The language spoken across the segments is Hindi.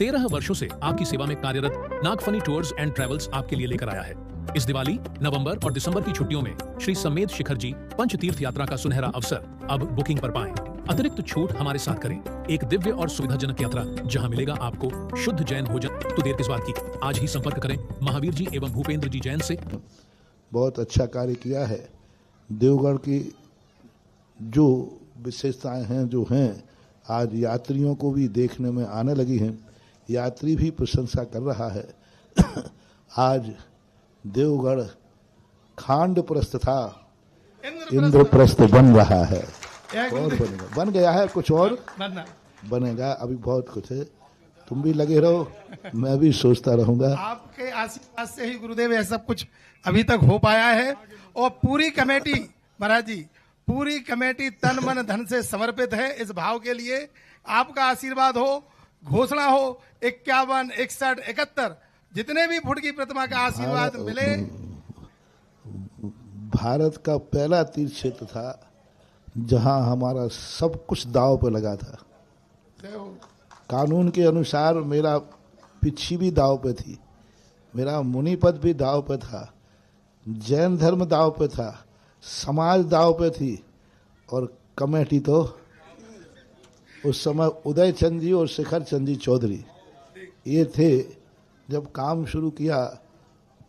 13 वर्षों से आपकी सेवा में कार्यरत नागफनी टूर्स एंड ट्रेवल्स आपके लिए लेकर आया है। इस दिवाली, नवंबर और दिसंबर की छुट्टियों में श्री समेत शिखर जी पंचतीर्थ यात्रा का सुनहरा अवसर अब बुकिंग पर पाएं। अतिरिक्त छूट हमारे साथ करें। एक दिव्य और सुविधाजनक यात्रा जहां मिलेगा आपको शुद्ध जैन भोजन। तो देर किस बात की, आज ही संपर्क करें महावीर जी एवं भूपेंद्र जी जैन से। बहुत अच्छा कार्य किया है। देवगढ़ की जो विशेषताएं हैं जो हैं आज यात्रियों को भी देखने में आने लगी हैं। यात्री भी प्रशंसा कर रहा है। आज देवगढ़ खांडप्रस्थ था, इंद्रप्रस्थ बन रहा है और बनेगा, बन गया है, कुछ और बनेगा। अभी बहुत कुछ है, तुम भी लगे रहो, मैं भी सोचता रहूंगा। आपके आशीर्वाद से ही गुरुदेव यह सब कुछ अभी तक हो पाया है। और पूरी कमेटी महाराज जी, पूरी कमेटी तन मन धन से समर्पित है इस भाव के लिए। आपका आशीर्वाद हो, घोषणा हो, 51, 61, 71 जितने भी फुट की प्रतिमा का आशीर्वाद मिले। भारत का पहला तीर्थ क्षेत्र था जहां हमारा सब कुछ दांव पे लगा था। कानून के अनुसार मेरा पिछी भी दांव पे थी, मेरा मुनि पद भी दांव पे था, जैन धर्म दांव पे था, समाज दांव पे थी और कमेटी तो उस समय उदय चंद जी और शिखर चंद जी चौधरी ये थे। जब काम शुरू किया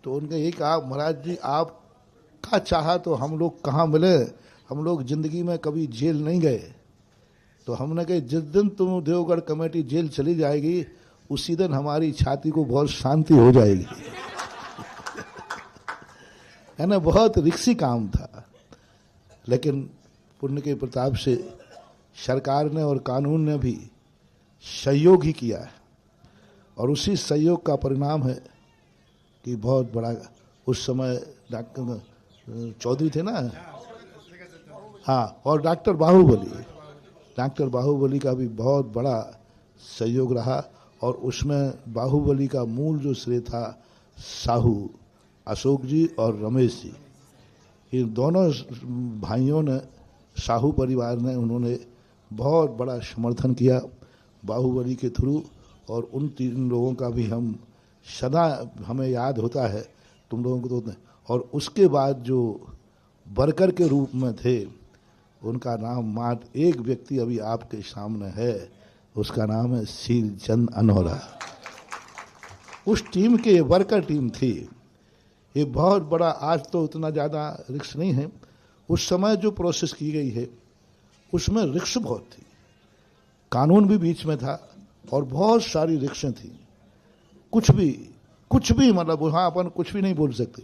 तो उनके ये कहा, महाराज जी आपका चाहा तो हम लोग कहाँ मिले, हम लोग जिंदगी में कभी जेल नहीं गए। तो हमने कहा जिस दिन तुम देवगढ़ कमेटी जेल चली जाएगी उसी दिन हमारी छाती को बहुत शांति हो जाएगी। है ना, बहुत रिक्सी काम था, लेकिन पुण्य के प्रताप से सरकार ने और कानून ने भी सहयोग ही किया है। और उसी सहयोग का परिणाम है कि बहुत बड़ा, उस समय डॉक्टर चौधरी थे ना, हाँ, और डॉक्टर बाहुबली का भी बहुत बड़ा सहयोग रहा। और उसमें बाहुबली का मूल जो श्रेय था साहू अशोक जी और रमेश जी, इन दोनों भाइयों ने, साहू परिवार ने, उन्होंने बहुत बड़ा समर्थन किया बाहुबली के थ्रू। और उन 3 लोगों का भी हम सदा हमें याद होता है, तुम लोगों को तो। और उसके बाद जो वर्कर के रूप में थे उनका नाम मात्र एक व्यक्ति अभी आपके सामने है, उसका नाम है शीलचंद अनोरा। उस टीम के वर्कर टीम थी। ये बहुत बड़ा, आज तो उतना ज़्यादा रिस्क नहीं है, उस समय जो प्रोसेस की गई है उसमें रिक्स बहुत थी। कानून भी बीच में था और बहुत सारी रिक्सें थी। कुछ भी मतलब वहाँ अपन कुछ भी नहीं बोल सकते।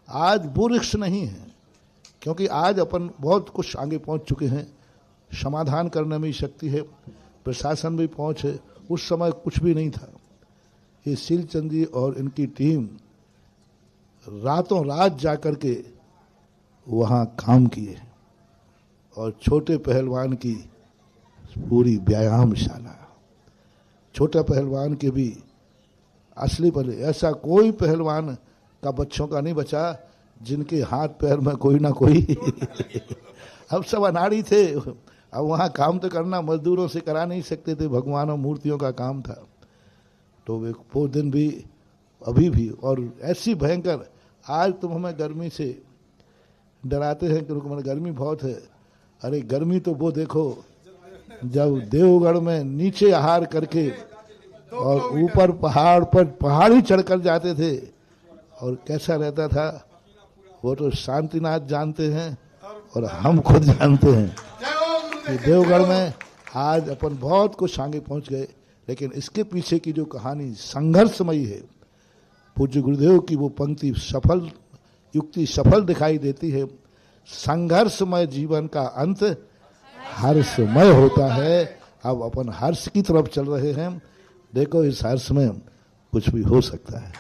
आज वो रिक्स नहीं है, क्योंकि आज अपन बहुत कुछ आगे पहुँच चुके हैं। समाधान करने में शक्ति है, प्रशासन भी पहुँच है। उस समय कुछ भी नहीं था। ये शीलचंद जी और इनकी टीम रातों रात जा कर के वहाँ काम किए और छोटे पहलवान की पूरी व्यायामशाला, छोटा पहलवान के भी असली पहले, ऐसा कोई पहलवान का बच्चों का नहीं बचा जिनके हाथ पैर में कोई ना कोई अब सब अनाड़ी थे। अब वहाँ काम तो करना मजदूरों से करा नहीं सकते थे, भगवान और मूर्तियों का काम था। तो वो दिन भी अभी भी, और ऐसी भयंकर, आज तुम हमें गर्मी से डराते हैं कि गर्मी बहुत है। अरे गर्मी तो वो देखो जब देवगढ़ में नीचे आहार करके और ऊपर पहाड़ पर पहाड़ी चढ़कर जाते थे और कैसा रहता था, वो तो शांतिनाथ जानते हैं और हम खुद जानते हैं कि देवगढ़ में आज अपन बहुत कुछ आगे पहुंच गए। लेकिन इसके पीछे की जो कहानी संघर्षमयी है, पूज्य गुरुदेव की वो पंक्ति युक्ति सफल दिखाई देती है। संघर्षमय जीवन का अंत हर्षमय होता है। अब अपन हर्ष की तरफ चल रहे हैं। देखो इस हर्ष में कुछ भी हो सकता है।